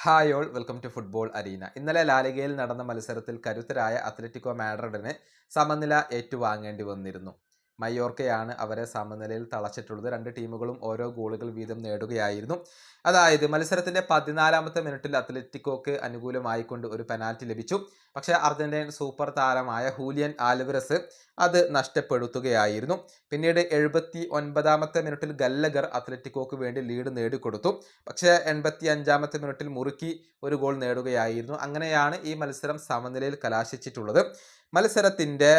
Hi all welcome to football arena. ഇന്നലെ ലാലിഗയിൽ നടന്ന മത്സരത്തിൽ കരുത്തരായ അത്ലറ്റിക്കോ മാഡ്രിഡിന് സമനില ഏറ്റുവാങ്ങേണ്ടി വന്നിരുന്നു. മയോർക്കയാണ് അവരെ സമനിലയിൽ തളച്ചിട്ടുള്ളത്. രണ്ട് ടീമുകളും ഓരോ ഗോളുകൾ വീതം നേടുകയായിരുന്നു. അതായത് മത്സരത്തിന്റെ 14ാമത്തെ മിനിറ്റിൽ അത്ലറ്റിക്കോക്ക് അനുകൂലമായിക്കൊണ്ട് ഒരു പെനാൽറ്റി ലഭിച്ചു. പക്ഷേ അർജന്റീൻ സൂപ്പർ താരമായ ഹൂലിയൻ ആൽവരസ് അത് നഷ്ടപ്പെടുത്തുകയായിരുന്നു. പിന്നീട് 79ാമത്തെ മിനിറ്റിൽ ഗല്ലഗർ അത്ലറ്റിക്കോക്ക് വേണ്ടി ലീഡ് നേടിക്കൊടുത്തു. പക്ഷേ 85ാമത്തെ മിനിറ്റിൽ മുറുക്കി ഒരു ഗോൾ നേടുകയായിരുന്നു. അങ്ങനെയാണ് ഈ മത്സരം സമനിലയിൽ കലാശിച്ചിട്ടുള്ളത്. മത്സരത്തിന്റെ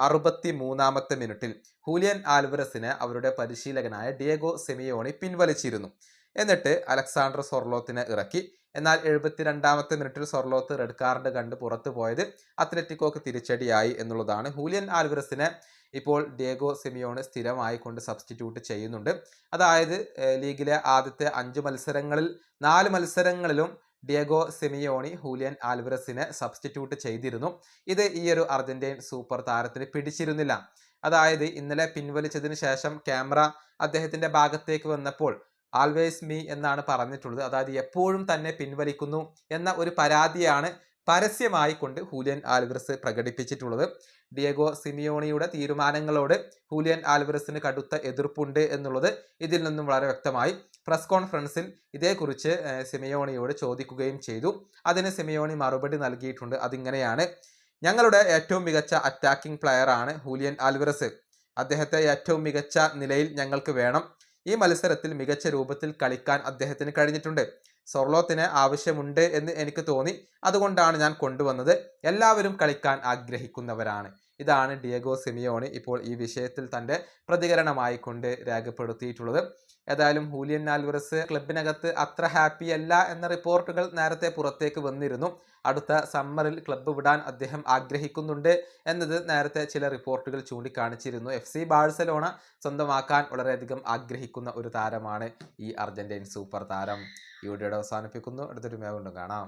63ാമത്തെ മിനിറ്റിൽ ഹൂലിയൻ ആൽവരസിനെ അവരുടെ പരിശീലകനായ ഡിയേഗോ സിമിയോണി പിൻവലിച്ചിരുന്നു. എന്നിട്ട് അലക്സാണ്ടർ സൊർലോത്തിനെ ഇറക്കി. എന്നാൽ 72ാമത്തെ മിനിറ്റിൽ സൊർലോത്ത് റെഡ് കാർഡ് കണ്ട് പുറത്തു പോയത് അത്ലറ്റിക്കോക്ക് തിരിച്ചടിയായി എന്നുള്ളതാണ്. ഹൂലിയൻ ആൽവരസിനെ ഇപ്പോൾ ഡിയേഗോ സിമിയോണി സ്ഥിരമായി കൊണ്ട് സബ്സ്റ്റിറ്റ്യൂട്ട് ചെയ്യുന്നുണ്ട്. അതായത് ലീഗിലെ ആദ്യത്തെ 5 മത്സരങ്ങളിൽ 4 മത്സരങ്ങളിലും ഡിയേഗോ സിമിയോണി ഹൂലിയൻ ആൽവരസിനെ സബ്സ്റ്റിറ്റ്യൂട്ട് ചെയ്തിരുന്നു. ഇത് ഈ ഒരു അർജന്റീൻ സൂപ്പർ താരത്തിന് പിടിച്ചിരുന്നില്ല. അതായത് ഇന്നലെ പിൻവലിച്ചതിന് ശേഷം ക്യാമറ അദ്ദേഹത്തിന്റെ ഭാഗത്തേക്ക് വന്നപ്പോൾ ആൾവേസ് മീ എന്നാണ് പറഞ്ഞിട്ടുള്ളത്. അതായത് എപ്പോഴും തന്നെ പിൻവലിക്കുന്നു എന്ന ഒരു പരാതിയാണ് പരസ്യമായി കൊണ്ട് ഹൂലിയൻ ആൽവരസ് പ്രകടിപ്പിച്ചിട്ടുള്ളത്. ഡിയേഗോ സിമിയോണിയുടെ തീരുമാനങ്ങളോട് ഹൂലിയൻ ആൽവരസിന് കടുത്ത എതിർപ്പുണ്ട് എന്നുള്ളത് ഇതിൽ നിന്നും വളരെ വ്യക്തമായി. പ്രസ് കോൺഫറൻസിൽ ഇതേക്കുറിച്ച് സിമിയോണിയോട് ചോദിക്കുകയും ചെയ്തു. അതിന് സിമിയോണി മറുപടി നൽകിയിട്ടുണ്ട്. അതിങ്ങനെയാണ്: ഞങ്ങളുടെ ഏറ്റവും മികച്ച അറ്റാക്കിംഗ് പ്ലെയർ ആണ് ഹൂലിയൻ ആൽവരസ്. അദ്ദേഹത്തെ ഏറ്റവും മികച്ച നിലയിൽ ഞങ്ങൾക്ക് വേണം. ഈ മത്സരത്തിൽ മികച്ച രൂപത്തിൽ കളിക്കാൻ അദ്ദേഹത്തിന് കഴിഞ്ഞിട്ടുണ്ട്. സൊർലോത്തിന് ആവശ്യമുണ്ട് എന്ന് എനിക്ക് തോന്നി. അതുകൊണ്ടാണ് ഞാൻ കൊണ്ടുവന്നത്. എല്ലാവരും കളിക്കാൻ ആഗ്രഹിക്കുന്നവരാണ്. ഇതാണ് ഡിയേഗോ സിമിയോണി ഇപ്പോൾ ഈ വിഷയത്തിൽ തൻ്റെ പ്രതികരണമായി കൊണ്ട് രേഖപ്പെടുത്തിയിട്ടുള്ളത്. ഏതായാലും ഹൂലിയൻ ആൽവരസ് ക്ലബിനകത്ത് അത്ര ഹാപ്പി അല്ല എന്ന റിപ്പോർട്ടുകൾ നേരത്തെ പുറത്തേക്ക് വന്നിരുന്നു. അടുത്ത സമ്മറിൽ ക്ലബ്ബ് വിടാൻ അദ്ദേഹം ആഗ്രഹിക്കുന്നുണ്ട് എന്നത് നേരത്തെ ചില റിപ്പോർട്ടുകൾ ചൂണ്ടിക്കാണിച്ചിരുന്നു. FC ബാഴ്സലോണ സ്വന്തമാക്കാൻ വളരെയധികം ആഗ്രഹിക്കുന്ന ഒരു താരമാണ് ഈ അർജന്റീൻ സൂപ്പർ താരം. ഈ വീഡിയോയുടെ അവസാനിപ്പിക്കുന്നു. അടുത്തൊരു വീണ്ടും കാണാം.